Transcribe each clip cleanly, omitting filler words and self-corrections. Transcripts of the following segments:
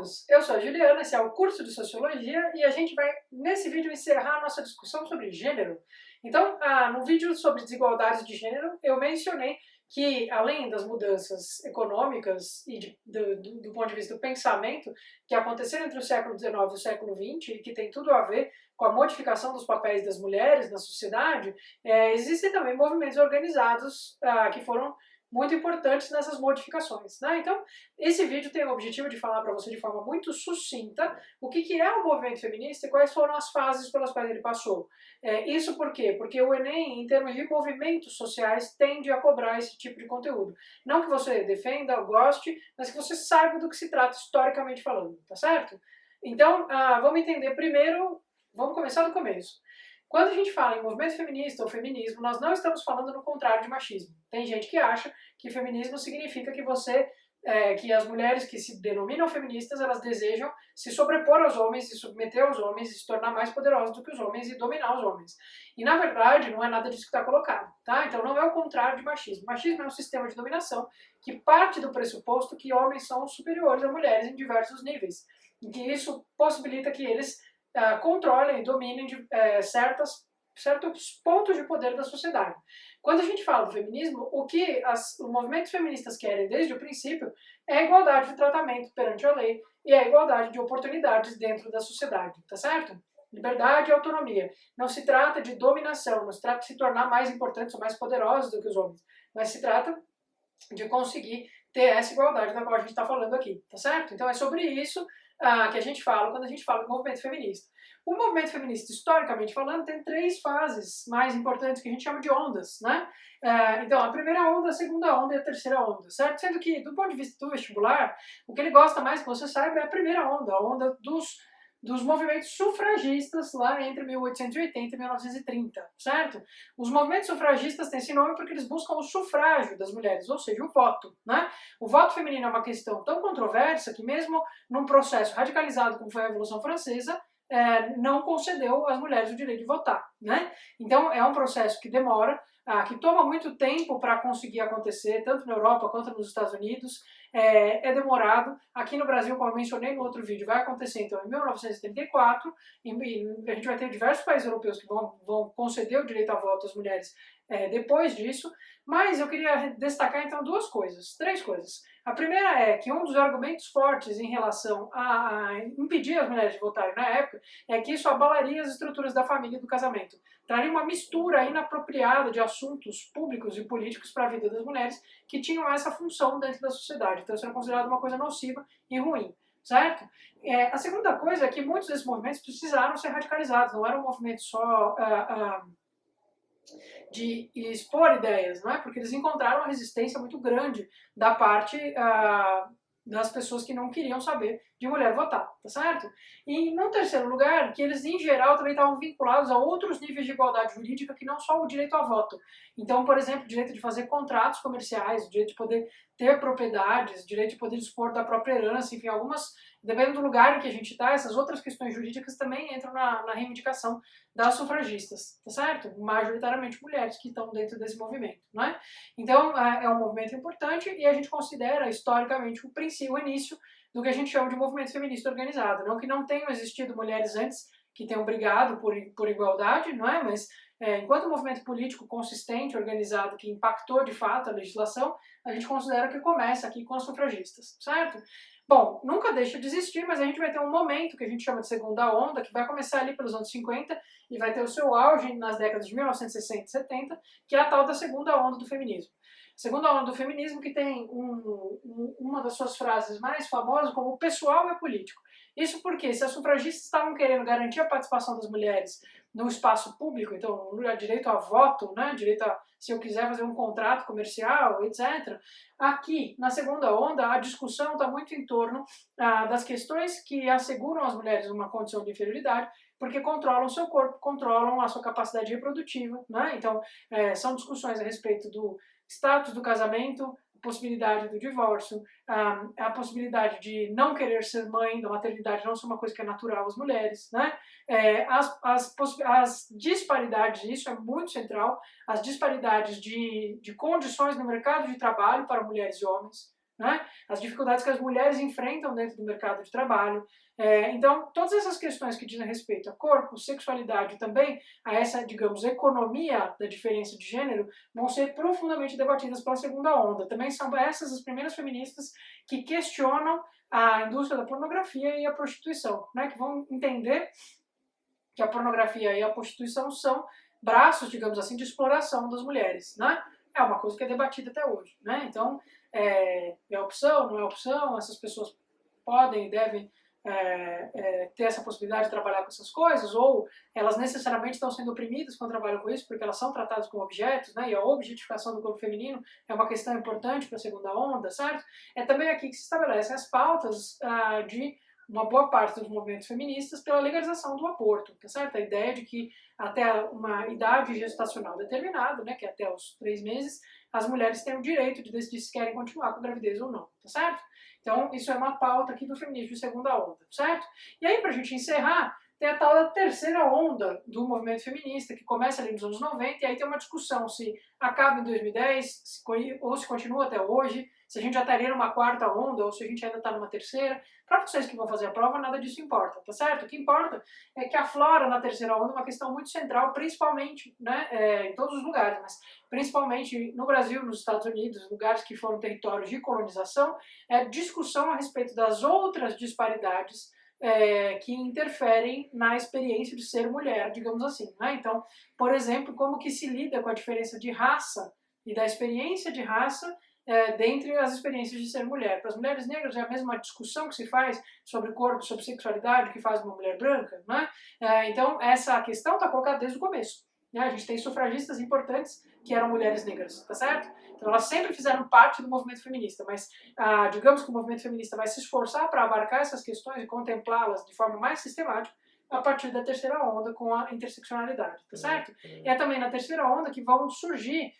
alunos! Eu sou a Juliana, esse é o curso de Sociologia e a gente vai, nesse vídeo, encerrar a nossa discussão sobre gênero. Então, no vídeo sobre desigualdades de gênero, eu mencionei que, além das mudanças econômicas e do ponto de vista do pensamento que aconteceram entre o século XIX e o século XX, e que tem tudo a ver com a modificação dos papéis das mulheres na sociedade, existem também movimentos organizados que foram muito importantes nessas modificações, né? Então, esse vídeo tem o objetivo de falar para você de forma muito sucinta o que é o movimento feminista e quais foram as fases pelas quais ele passou. Isso por quê? Porque o Enem, em termos de movimentos sociais, tende a cobrar esse tipo de conteúdo. Não que você defenda ou goste, mas que você saiba do que se trata historicamente falando, tá certo? Então, vamos entender primeiro, vamos começar do começo. Quando a gente fala em movimento feminista ou feminismo, nós não estamos falando no contrário de machismo. Tem gente que acha que feminismo significa que que as mulheres que se denominam feministas, elas desejam se sobrepor aos homens, se submeter aos homens, e se tornar mais poderosas do que os homens e dominar os homens. E na verdade não é nada disso que está colocado, tá? Então não é o contrário de machismo. Machismo é um sistema de dominação que parte do pressuposto que homens são superiores a mulheres em diversos níveis. E que isso possibilita que eles controlem e dominem certos pontos de poder da sociedade. Quando a gente fala do feminismo, o que os movimentos feministas querem desde o princípio é a igualdade de tratamento perante a lei e a igualdade de oportunidades dentro da sociedade, tá certo? Liberdade e autonomia. Não se trata de dominação, não se trata de se tornar mais importantes ou mais poderosos do que os homens, mas se trata de conseguir ter essa igualdade da qual a gente está falando aqui, tá certo? Então é sobre isso que a gente fala quando a gente fala do movimento feminista. O movimento feminista, historicamente falando, tem três fases mais importantes que a gente chama de ondas, né? Então, a primeira onda, a segunda onda e a terceira onda, certo? Sendo que, do ponto de vista do vestibular, o que ele gosta mais que você saiba é a primeira onda, a onda dos movimentos sufragistas lá entre 1880 e 1930, certo? Os movimentos sufragistas têm esse nome porque eles buscam o sufrágio das mulheres, ou seja, o voto, né? O voto feminino é uma questão tão controversa que mesmo num processo radicalizado como foi a Revolução Francesa, não concedeu às mulheres o direito de votar, né? Então é um processo que demora, que toma muito tempo para conseguir acontecer, tanto na Europa quanto nos Estados Unidos, é demorado. Aqui no Brasil, como eu mencionei no outro vídeo, vai acontecer então em 1934, e a gente vai ter diversos países europeus que vão conceder o direito a voto às mulheres depois disso, mas eu queria destacar então três coisas. A primeira é que um dos argumentos fortes em relação a impedir as mulheres de votarem na época é que isso abalaria as estruturas da família e do casamento. Traria uma mistura inapropriada de assuntos públicos e políticos para a vida das mulheres que tinham essa função dentro da sociedade. Então isso era considerado uma coisa nociva e ruim, certo? A segunda coisa é que muitos desses movimentos precisaram ser radicalizados, não era um movimento só de expor ideias, não é? Porque eles encontraram uma resistência muito grande da parte das pessoas que não queriam saber de mulher votar, tá certo? E, no terceiro lugar, que eles, em geral, também estavam vinculados a outros níveis de igualdade jurídica que não só o direito a voto. Então, por exemplo, o direito de fazer contratos comerciais, o direito de poder ter propriedades, o direito de poder dispor da própria herança, enfim, dependendo do lugar em que a gente está, essas outras questões jurídicas também entram na reivindicação das sufragistas, tá certo? Majoritariamente mulheres que estão dentro desse movimento, não é? Então, é um movimento importante e a gente considera, historicamente, o início do que a gente chama de movimento feminista organizado. Não que não tenham existido mulheres antes que tenham brigado por igualdade, não é? Mas, enquanto movimento político consistente, organizado, que impactou de fato a legislação, a gente considera que começa aqui com as sufragistas, certo? Bom, nunca deixa de existir, mas a gente vai ter um momento que a gente chama de segunda onda, que vai começar ali pelos anos 50 e vai ter o seu auge nas décadas de 1960 e 70, que é a tal da segunda onda do feminismo. Segunda onda do feminismo que tem uma das suas frases mais famosas como o pessoal é político. Isso porque se as sufragistas estavam querendo garantir a participação das mulheres no espaço público, então direito a voto, né, direito a, se eu quiser fazer um contrato comercial, etc. Aqui, na segunda onda, a discussão está muito em torno das questões que asseguram às mulheres uma condição de inferioridade, porque controlam o seu corpo, controlam a sua capacidade reprodutiva, né? Então, são discussões a respeito do status do casamento, possibilidade do divórcio, a possibilidade de não querer ser mãe, da maternidade não ser uma coisa que é natural às mulheres, né? As disparidades, isso é muito central, as disparidades de condições no mercado de trabalho para mulheres e homens, né? As dificuldades que as mulheres enfrentam dentro do mercado de trabalho. Então, todas essas questões que dizem respeito a corpo, sexualidade e também a essa, digamos, economia da diferença de gênero vão ser profundamente debatidas pela segunda onda. Também são essas as primeiras feministas que questionam a indústria da pornografia e a prostituição, né? Que vão entender que a pornografia e a prostituição são braços, digamos assim, de exploração das mulheres, né? É uma coisa que é debatida até hoje, né? Então, é opção, não é opção, essas pessoas podem e devem ter essa possibilidade de trabalhar com essas coisas, ou elas necessariamente estão sendo oprimidas quando trabalham com isso, porque elas são tratadas como objetos, né? E a objetificação do corpo feminino é uma questão importante para a segunda onda, certo? É também aqui que se estabelecem as pautas de uma boa parte dos movimentos feministas pela legalização do aborto, tá certo? A ideia de que até uma idade gestacional determinada, né, que é até os 3 meses, as mulheres têm o direito de decidir se querem continuar com a gravidez ou não, tá certo? Então, isso é uma pauta aqui do feminismo de segunda onda, certo? E aí, pra gente encerrar, tem a tal da terceira onda do movimento feminista, que começa ali nos anos 90, e aí tem uma discussão se acaba em 2010, ou se continua até hoje, se a gente já estaria numa quarta onda, ou se a gente ainda está numa terceira. Para vocês que vão fazer a prova, nada disso importa, tá certo? O que importa é que aflora na terceira onda uma questão muito central, principalmente, né, em todos os lugares, mas principalmente no Brasil, nos Estados Unidos, lugares que foram territórios de colonização, é discussão a respeito das outras disparidades que interferem na experiência de ser mulher, digamos assim, né? Então, por exemplo, como que se lida com a diferença de raça e da experiência de raça dentre as experiências de ser mulher. Para as mulheres negras é a mesma discussão que se faz sobre corpo, sobre sexualidade, que faz uma mulher branca, né? Então, essa questão está colocada desde o começo. Né? A gente tem sufragistas importantes que eram mulheres negras, tá certo? Então, elas sempre fizeram parte do movimento feminista, mas digamos que o movimento feminista vai se esforçar para abarcar essas questões e contemplá-las de forma mais sistemática a partir da terceira onda com a interseccionalidade, tá certo? E é também na terceira onda que vão surgir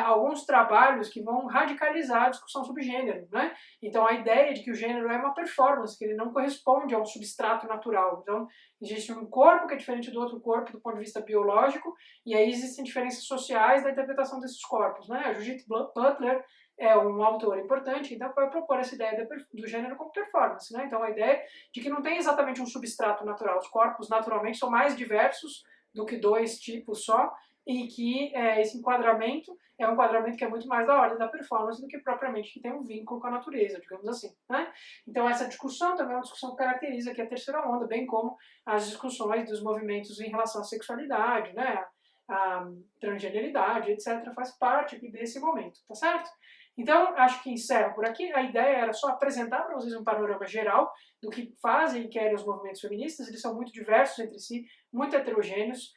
alguns trabalhos que vão radicalizar a discussão sobre gênero, né? Então a ideia de que o gênero é uma performance, que ele não corresponde a um substrato natural. Então existe um corpo que é diferente do outro corpo do ponto de vista biológico, e aí existem diferenças sociais da interpretação desses corpos, né? A Judith Butler é um autor importante, então vai propor essa ideia do gênero como performance, né? Então a ideia de que não tem exatamente um substrato natural, os corpos naturalmente são mais diversos do que 2 tipos só, e que esse enquadramento é um enquadramento que é muito mais da ordem da performance do que propriamente que tem um vínculo com a natureza, digamos assim, né? Então essa discussão também é uma discussão que caracteriza aqui a terceira onda, bem como as discussões dos movimentos em relação à sexualidade, né? A transgeneridade, etc., faz parte aqui desse momento, tá certo? Então, acho que encerro por aqui. A ideia era só apresentar para vocês um panorama geral do que fazem e querem os movimentos feministas. Eles são muito diversos entre si, muito heterogêneos,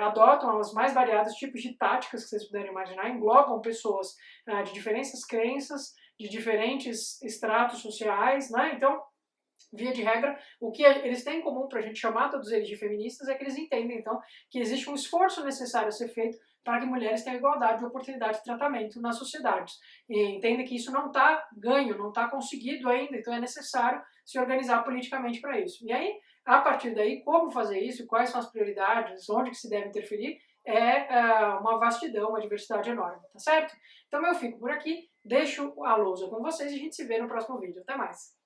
adotam os mais variados tipos de táticas que vocês puderem imaginar, englobam pessoas de diferentes crenças, de diferentes estratos sociais, né? Então, via de regra, o que eles têm em comum para a gente chamar todos eles de feministas é que eles entendem, então, que existe um esforço necessário a ser feito para que mulheres tenham igualdade de oportunidade de tratamento nas sociedades. E entendem que isso não está ganho, não está conseguido ainda, então é necessário se organizar politicamente para isso. E aí, a partir daí, como fazer isso, quais são as prioridades, onde que se deve interferir, uma vastidão, uma diversidade enorme, tá certo? Então eu fico por aqui, deixo a lousa com vocês e a gente se vê no próximo vídeo. Até mais!